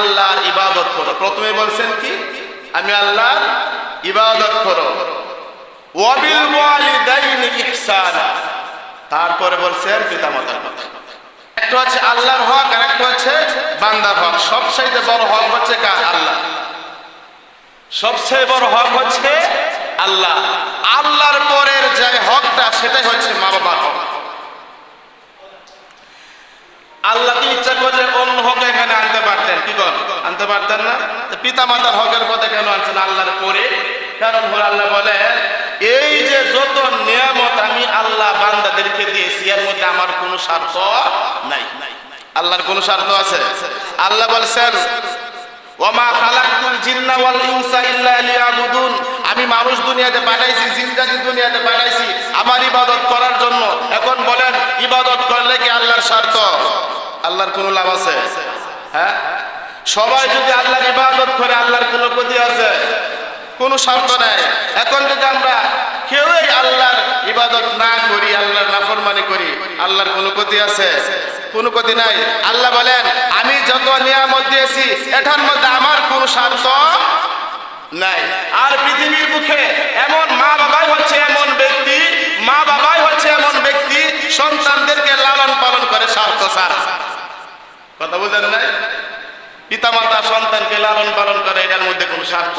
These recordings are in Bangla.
আল্লাহর ইবাদত করো। প্রথমে বলছেন কি, আমি আল্লাহর ইবাদত করো। ওয়াবিল ওয়ালিদাইনি ইহসানা, তারপরে বলছেন পিতামাতার কথা। একটা হচ্ছে আল্লাহর হক আর একটা হচ্ছে বান্দার হক। সবচেয়ে বড় হক হচ্ছে কার? আল্লাহ। সবচেয়ে বড় হক হচ্ছে আল্লাহ। আল্লাহর পরের যে হকটা সেটাই হচ্ছে মা বাবার হক। আল্লাহ কি ইচ্ছা করলে অন্য হক এখানে আনতে পারতেন, কি কর আনতে পারতেন না? পিতা মাতার হকের কথা কেন আনছেন আল্লাহর পরে? কারণ হলো আল্লাহ বলে, এই যে যত নিয়ামত আমি আল্লাহ বান্দাদেরকে দিয়েছি এর মধ্যে আমার কোনো স্বার্থ নাই। আল্লাহর কোনো স্বার্থ আছে? আল্লাহ বলছেন, ওয়ামা খালাকতুল জিন্না ওয়াল ইনসা ইল্লা লিয়াবুদুন, আমি মানুষ দুনিয়াতে পাঠাইছি, জিন জাতি দুনিয়াতে পাঠাইছি আমার ইবাদত করার জন্য। এখন বলেন, ইবাদত করলে কি আল্লাহর স্বার্থ? আল্লাহর কোনো লাভ আছে? হ্যাঁ, সবাই যদি আল্লাহর ইবাদত করে আল্লাহর কোনো ক্ষতি আছে? কোনো স্বার্থ নাই। এখন যদি আমরা কেউই আল্লাহর ইবাদত না করি, আল্লাহর নাফরমানি করি, আল্লাহর কোনো ক্ষতি আছে? কোনো ক্ষতি নাই। আল্লাহ বলেন, আমি যত নিয়ামত দিয়েছি এটার মধ্যে আমার কোনো স্বার্থ নাই। আর পৃথিবীর মুখে এমন মা বাবাই হচ্ছে এমন ব্যক্তি, মা বাবাই হচ্ছে এমন ব্যক্তি সন্তানদেরকে লালন পালন করে স্বার্থ ছাড়া। কথা বুঝেন নাই? পিতামাতা সন্তানকে লালন পালন করে, এটার মধ্যে কোনো স্বার্থ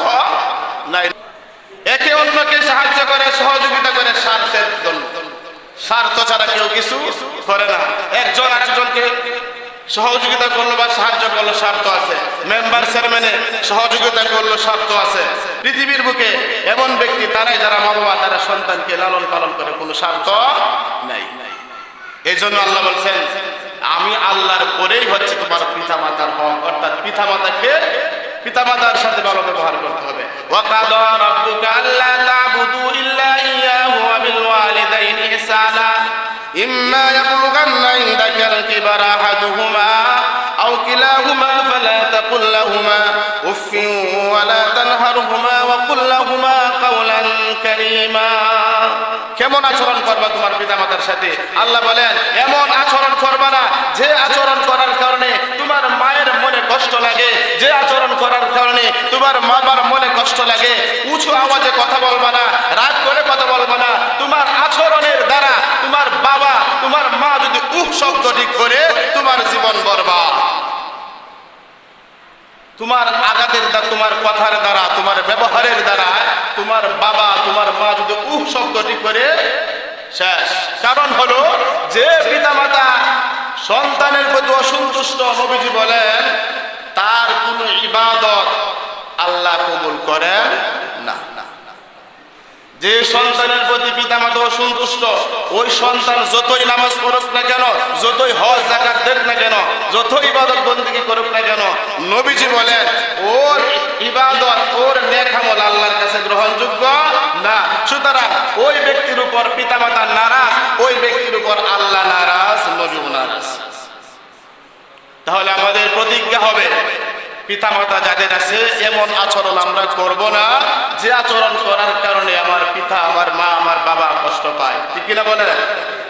নাই। একে অন্যকে সাহায্য করে, সহযোগিতা করে স্বার্থের জন্য। স্বার্থ ছাড়া কেউ কিছু করে না। একজন আরেকজনকে সহযোগিতা করলো বা সাহায্য করলো, স্বার্থ আছে। মেম্বার চেয়ারম্যানে সহযোগিতা করলো, স্বার্থ আছে। পৃথিবীর বুকে এমন ব্যক্তি তারাই যারা মা বাবা, তারা সন্তানকে লালন পালন করে, কোনো স্বার্থ নাই। এই জন্য আল্লাহ বলছেন, আমি আল্লাহর পরেই হচ্ছে তোমার পিতা মাতার হক, অর্থাৎ পিতা মাতাকে পিতা মাতার সাথে ভালো ব্যবহার করতে হবে। ওয়া কাদা রাব্বুকা আল্লা তা'বুদু ইল্লা ইয়াহু ওয়া বিল ওয়ালিদাইনি ইহসানা ইম্মা ইয়াবলুগান্না ইনদাকাল কিবারা আহাদুহুমা আও কিলাহুমা ফালা তাকুল লাহুমা উফফিন ওয়া লা তানহারহুমা ওয়া কুল লাহুমা কাওলান কারীমা। কেমন আচরণ করবা তোমার পিতামাতার সাথে? আল্লাহ বলেন, এমন আচরণ করবা না যে আচরণ করার কারণে তোমার মায়ের মনে কষ্ট লাগে, যে আচরণ করার কারণে তোমার মা বাবার মনে কষ্ট লাগে। উঁচু আওয়াজে কথা বলবা না, রাগ করে কথা বলবা না। তোমার আচরণের দ্বারা তোমার বাবা, তোমার মা যদি উহ শব্দটি করে, তোমার জীবন বরবাদ। তোমার আঘাতের দ্বারা, তোমার কথার দ্বারা, তোমার ব্যবহারের দ্বারা তোমার বাবা, তোমার মা যদি উহ শব্দটি করে, শেষ। কারণ হলো যে পিতামাতা সন্তানের প্রতি অসন্তুষ্ট, নবীজি বলেন তার কোনো ইবাদত আল্লাহ কবুল করেন না। যে সন্তানের প্রতি পিতামাতা অসন্তুষ্ট, ওই সন্তান যতই নামাজ পড়ুক না কেন, যতই হজ যাকাত দেখ না কেন, যতই ইবাদত বন্দেগী করুক না কেন, নবীজি বলেন ওর ইবাদত, ওর নেক আমল আল্লাহর কাছে গ্রহণযোগ্য না। সুতরাং ওই ব্যক্তির উপর পিতামাতা নারাজ, ওই ব্যক্তির উপর আল্লাহ নারাজ, নবীও নারাজ। তাহলে আমাদের প্রতিজ্ঞা হবে, পিতামাতা যাদের আছে এমন আচরণ আমরা করব না যে আচরণ করার কারণে আমার পিতা, আমার মা, আমার বাবা কষ্ট পায়। ঠিক কিনা বলেন?